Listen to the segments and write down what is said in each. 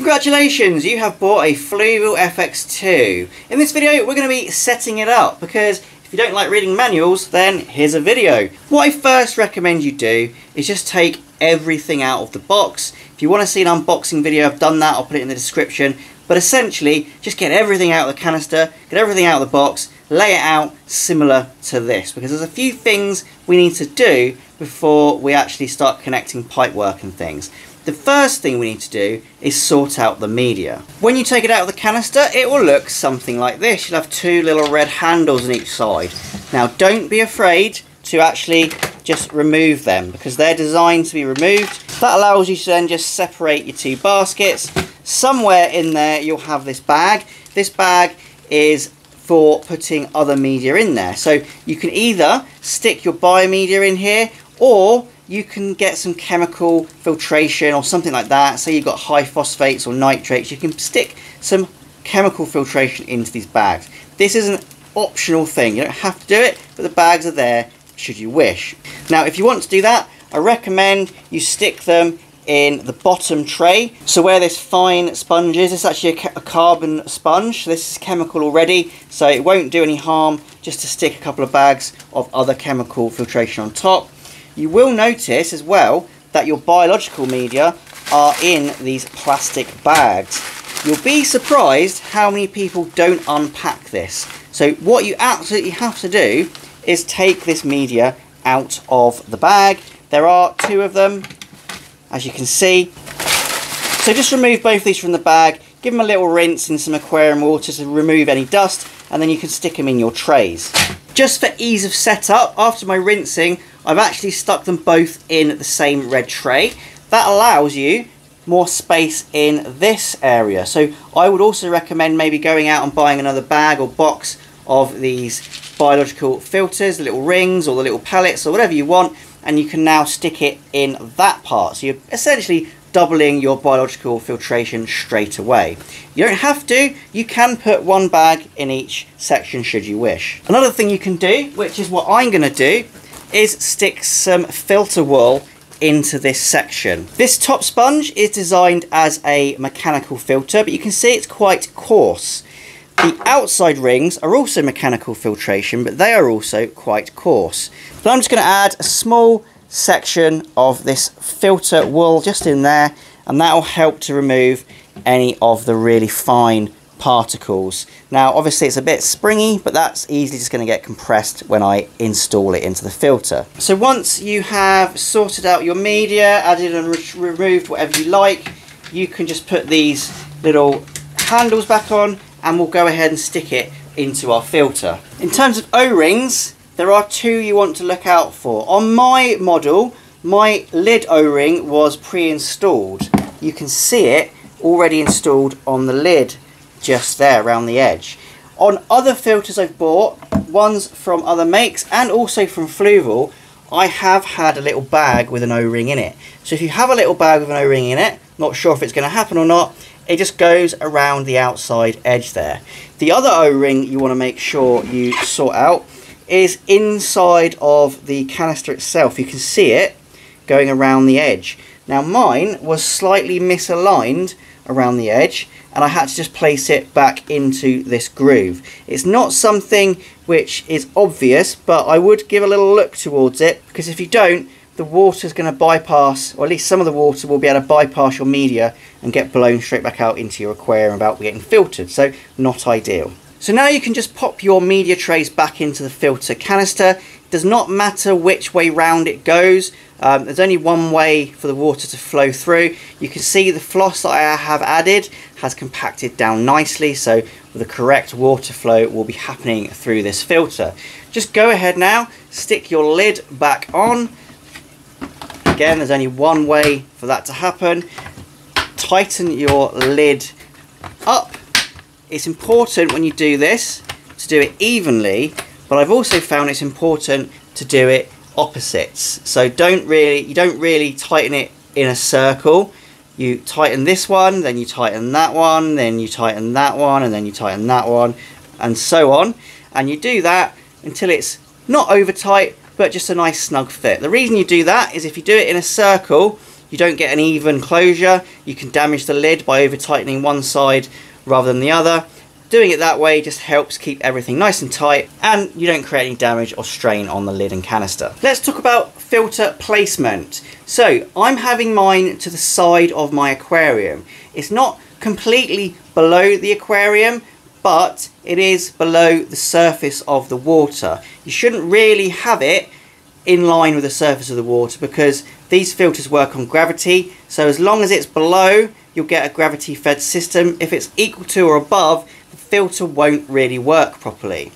Congratulations, you have bought a FLUVAL FX2. In this video we're going to be setting it up because if you don't like reading manuals, then here's a video. What I first recommend you do is just take everything out of the box. If you want to see an unboxing video, I've done that, I'll put it in the description. But essentially, just get everything out of the canister, get everything out of the box, lay it out similar to this, because there's a few things we need to do before we actually start connecting pipework and things. The first thing we need to do is sort out the media. When you take it out of the canister, it will look something like this. You'll have two little red handles on each side. Now, don't be afraid to actually just remove them because they're designed to be removed. That allows you to then just separate your two baskets. Somewhere in there you'll have this bag. This bag is for putting other media in there. So you can either stick your biomedia in here, or you can get some chemical filtration or something like that. Say you've got high phosphates or nitrates, you can stick some chemical filtration into these bags. This is an optional thing. You don't have to do it, but the bags are there should you wish. Now, if you want to do that, I recommend you stick them in the bottom tray. So where this fine sponge is, it's actually a carbon sponge. This is chemical already, so it won't do any harm just to stick a couple of bags of other chemical filtration on top. You will notice as well that your biological media are in these plastic bags. You'll be surprised how many people don't unpack this. So what you absolutely have to do is take this media out of the bag. There are two of them, as you can see. So just remove both of these from the bag, give them a little rinse in some aquarium water to remove any dust, and then you can stick them in your trays. Just for ease of setup, after my rinsing, I've actually stuck them both in the same red tray. That allows you more space in this area. So I would also recommend maybe going out and buying another bag or box of these biological filters, the little rings or the little pellets or whatever you want, and you can now stick it in that part. So you're essentially doubling your biological filtration straight away. You don't have to, you can put one bag in each section should you wish. Another thing you can do, which is what I'm going to do, is stick some filter wool into this section. This top sponge is designed as a mechanical filter, but you can see it's quite coarse. The outside rings are also mechanical filtration, but they are also quite coarse. So I'm just going to add a small section of this filter wool just in there, and that will help to remove any of the really fine particles. Now obviously it's a bit springy, but that's easily just going to get compressed when I install it into the filter. So once you have sorted out your media, added and removed whatever you like, you can just put these little handles back on and we'll go ahead and stick it into our filter. In terms of O-rings, there are two you want to look out for. On my model, my lid O-ring was pre-installed. You can see it already installed on the lid just there around the edge. On other filters I've bought, ones from other makes and also from FLUVAL, I have had a little bag with an O-ring in it. So if you have a little bag with an O-ring in it, not sure if it's going to happen or not, it just goes around the outside edge there. The other O-ring you want to make sure you sort out is inside of the canister itself. You can see it going around the edge. Now mine was slightly misaligned around the edge, and I had to just place it back into this groove. It's not something which is obvious, but I would give a little look towards it, because if you don't, the water is going to bypass, or at least some of the water will be able to bypass your media and get blown straight back out into your aquarium without getting filtered, so not ideal. So now you can just pop your media trays back into the filter canister. It does not matter which way round it goes. There's only one way for the water to flow through. You can see the floss that I have added has compacted down nicely, so the correct water flow will be happening through this filter. Just go ahead now, stick your lid back on. Again, there's only one way for that to happen. Tighten your lid up. It's important when you do this to do it evenly, but I've also found it's important to do it opposites. So you don't really tighten it in a circle. You tighten this one, then you tighten that one, then you tighten that one, and then you tighten that one, and so on. And you do that until it's not over tight, but just a nice snug fit. The reason you do that is if you do it in a circle, you don't get an even closure. You can damage the lid by over tightening one side rather than the other. Doing it that way just helps keep everything nice and tight, and you don't create any damage or strain on the lid and canister. Let's talk about filter placement. So I'm having mine to the side of my aquarium. It's not completely below the aquarium, but it is below the surface of the water. You shouldn't really have it in line with the surface of the water because these filters work on gravity. So as long as it's below, you'll get a gravity fed system. If it's equal to or above, the filter won't really work properly.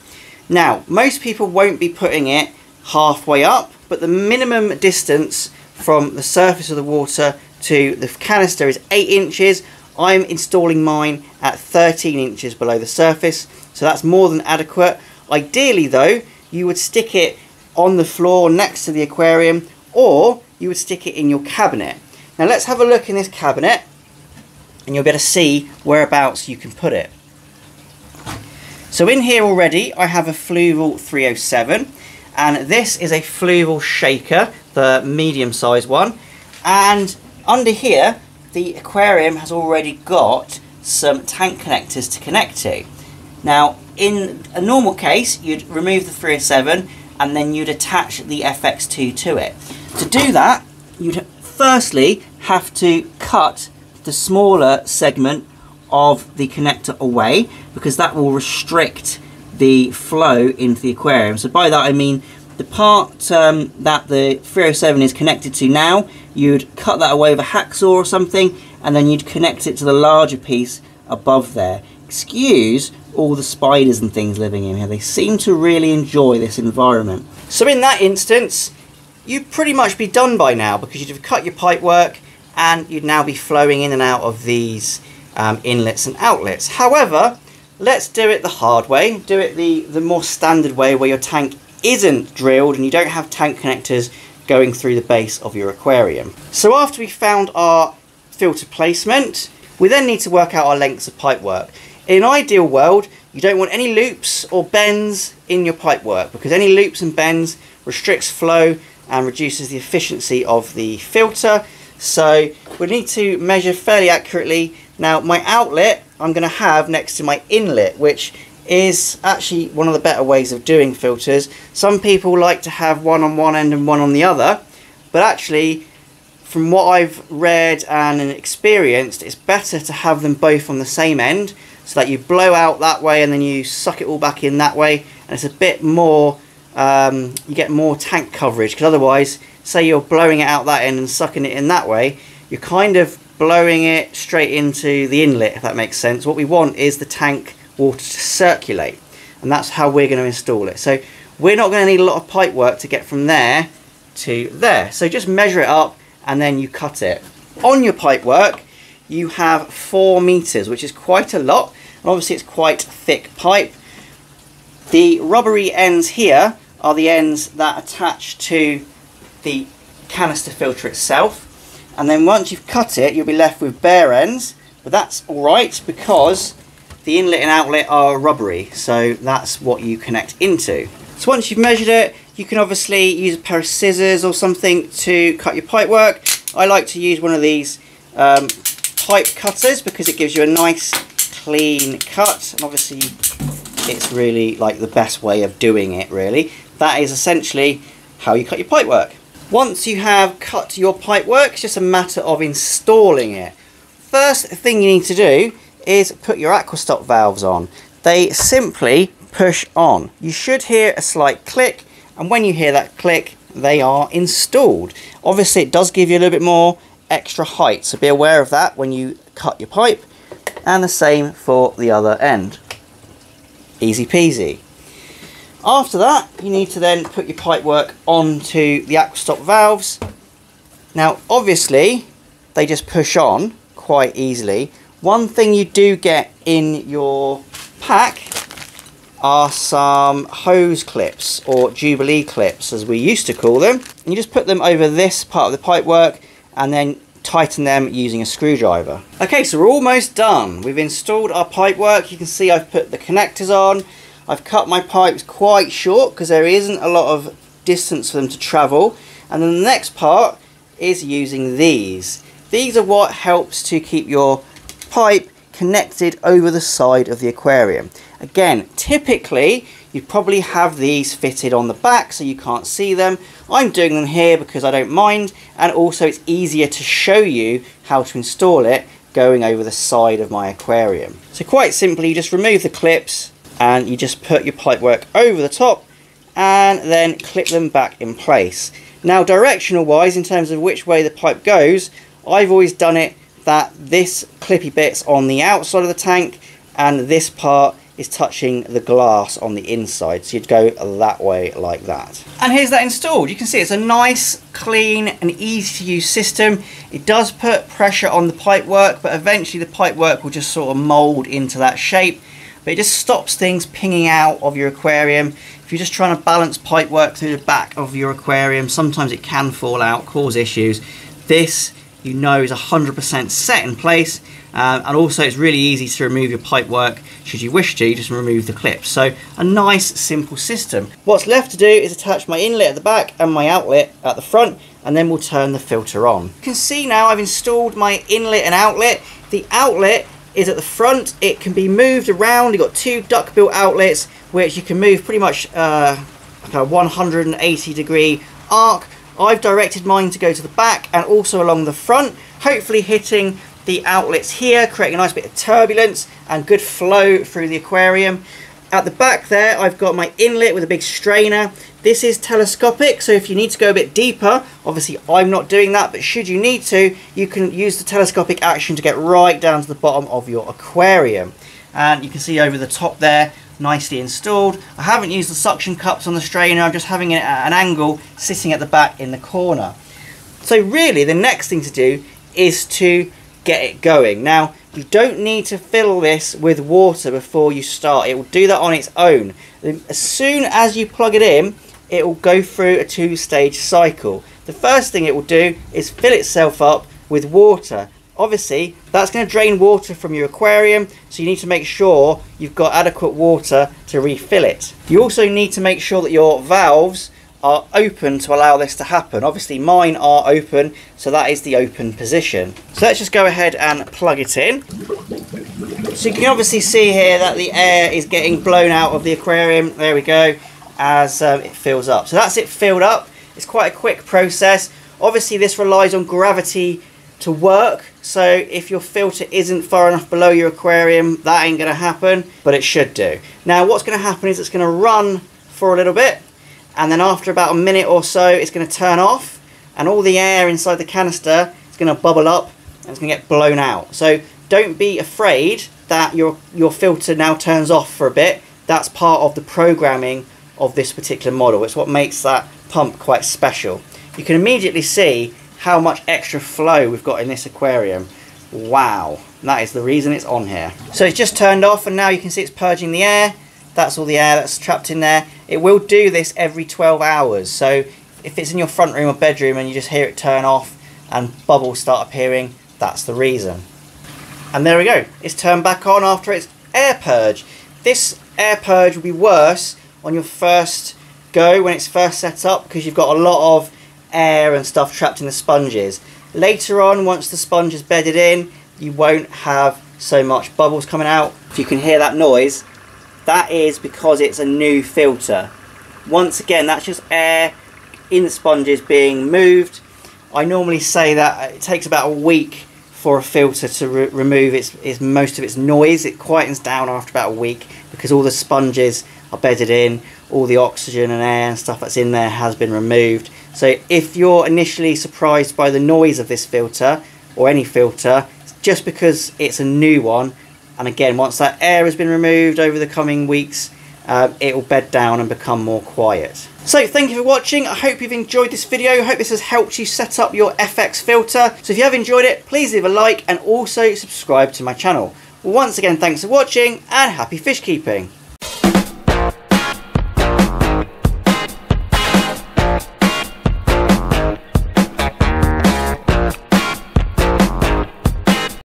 Now, most people won't be putting it halfway up, but the minimum distance from the surface of the water to the canister is 8 inches. I'm installing mine at 13 inches below the surface, so that's more than adequate. Ideally though, you would stick it on the floor next to the aquarium, or you would stick it in your cabinet. Now let's have a look in this cabinet and you'll be able to see whereabouts you can put it. So in here already I have a FLUVAL 307, and this is a FLUVAL shaker, the medium sized one, and under here the aquarium has already got some tank connectors to connect to. Now in a normal case you'd remove the 307 and then you'd attach the FX2 to it. To do that, you'd firstly have to cut the smaller segment of the connector away, because that will restrict the flow into the aquarium. So by that I mean the part that the 307 is connected to now, you'd cut that away with a hacksaw or something, and then you'd connect it to the larger piece above there. Excuse all the spiders and things living in here. They seem to really enjoy this environment. So in that instance, you'd pretty much be done by now, because you'd have cut your pipe work and you'd now be flowing in and out of these inlets and outlets. However, let's do it the hard way. Do it the more standard way, where your tank isn't drilled and you don't have tank connectors going through the base of your aquarium. So after we found our filter placement, we then need to work out our lengths of pipe work. In an ideal world, you don't want any loops or bends in your pipe work, because any loops and bends restricts flow and reduces the efficiency of the filter. So we need to measure fairly accurately. Now my outlet I'm going to have next to my inlet, which is actually one of the better ways of doing filters. Some people like to have one on one end and one on the other, but actually from what I've read and experienced, it's better to have them both on the same end, so that you blow out that way and then you suck it all back in that way, and it's a bit more, you get more tank coverage, because otherwise, say you're blowing it out that end and sucking it in that way, you're kind of blowing it straight into the inlet, if that makes sense. What we want is the tank water to circulate, and that's how we're going to install it. So we're not going to need a lot of pipe work to get from there to there. So just measure it up and then you cut it. On your pipe work you have 4 meters, which is quite a lot, and obviously it's quite thick pipe. The rubbery ends here are the ends that attach to the canister filter itself, and then once you've cut it you'll be left with bare ends, but that's alright because the inlet and outlet are rubbery, so that's what you connect into. So once you've measured it, you can obviously use a pair of scissors or something to cut your pipe work. I like to use one of these pipe cutters because it gives you a nice clean cut, and obviously it's really like the best way of doing it really. That is essentially how you cut your pipe work. Once you have cut your pipe work, it's just a matter of installing it. First thing you need to do is put your AquaStop valves on. They simply push on. You should hear a slight click, and when you hear that click, they are installed. Obviously it does give you a little bit more extra height, so be aware of that when you cut your pipe, and the same for the other end. Easy peasy. After that, you need to then put your pipe work onto the AquaStop valves. Now obviously they just push on quite easily. One thing you do get in your pack are some hose clips, or Jubilee clips as we used to call them. And you just put them over this part of the pipe work and then tighten them using a screwdriver. Okay, so we're almost done. We've installed our pipe work. You can see I've put the connectors on. I've cut my pipes quite short because there isn't a lot of distance for them to travel. And then the next part is using these. These are what helps to keep your pipe connected over the side of the aquarium. Again, typically you probably have these fitted on the back so you can't see them. I'm doing them here because I don't mind, and also it's easier to show you how to install it going over the side of my aquarium. So quite simply, you just remove the clips and you just put your pipework over the top and then clip them back in place. Now, directional wise, in terms of which way the pipe goes, I've always done it that this clippy bit's on the outside of the tank and this part is touching the glass on the inside, so you'd go that way like that. And here's that installed. You can see it's a nice, clean and easy to use system. It does put pressure on the pipework, but eventually the pipework will just sort of mold into that shape, but it just stops things pinging out of your aquarium. If you're just trying to balance pipework through the back of your aquarium, sometimes it can fall out, cause issues. This, you know, is 100% set in place, and also it's really easy to remove your pipework should you wish to. You just remove the clips. So a nice simple system. What's left to do is attach my inlet at the back and my outlet at the front, and then we'll turn the filter on. You can see now I've installed my inlet and outlet. The outlet is at the front. It can be moved around. You've got two duckbill outlets which you can move pretty much like a 180-degree arc. I've directed mine to go to the back and also along the front, hopefully hitting the outlets here, creating a nice bit of turbulence and good flow through the aquarium. At the back there, I've got my inlet with a big strainer. This is telescopic, so if you need to go a bit deeper, obviously I'm not doing that, but should you need to, you can use the telescopic action to get right down to the bottom of your aquarium. And you can see over the top there, nicely installed. I haven't used the suction cups on the strainer, I'm just having it at an angle sitting at the back in the corner. So really the next thing to do is to get it going. Now, you don't need to fill this with water before you start. It will do that on its own. As soon as you plug it in, it will go through a two-stage cycle. The first thing it will do is fill itself up with water. Obviously, that's going to drain water from your aquarium, so you need to make sure you've got adequate water to refill it. You also need to make sure that your valves are open to allow this to happen. Obviously mine are open, so that is the open position. So let's just go ahead and plug it in. So you can obviously see here that the air is getting blown out of the aquarium, there we go, as it fills up. So that's it filled up. It's quite a quick process. Obviously this relies on gravity to work, so if your filter isn't far enough below your aquarium, that ain't gonna happen, but it should do. Now what's gonna happen is it's gonna run for a little bit, and then after about a minute or so it's going to turn off, and all the air inside the canister is going to bubble up and it's going to get blown out. So don't be afraid that your filter now turns off for a bit. That's part of the programming of this particular model. It's what makes that pump quite special. You can immediately see how much extra flow we've got in this aquarium. Wow, that is the reason it's on here. So it's just turned off and now you can see it's purging the air. That's all the air that's trapped in there. It will do this every 12 hours. So if it's in your front room or bedroom and you just hear it turn off and bubbles start appearing, that's the reason. And there we go. It's turned back on after its air purge. This air purge will be worse on your first go when it's first set up because you've got a lot of air and stuff trapped in the sponges. Later on, once the sponge is bedded in, you won't have so much bubbles coming out. If you can hear that noise, that is because it's a new filter. Once again, that's just air in the sponges being moved. I normally say that it takes about a week for a filter to remove most of its noise. It quietens down after about a week because all the sponges are bedded in, all the oxygen and air and stuff that's in there has been removed. So if you're initially surprised by the noise of this filter, or any filter, it's just because it's a new one. And again, once that air has been removed over the coming weeks, it will bed down and become more quiet. So thank you for watching. I hope you've enjoyed this video. I hope this has helped you set up your FX filter. So if you have enjoyed it, please leave a like and also subscribe to my channel. Once again, thanks for watching and happy fish keeping.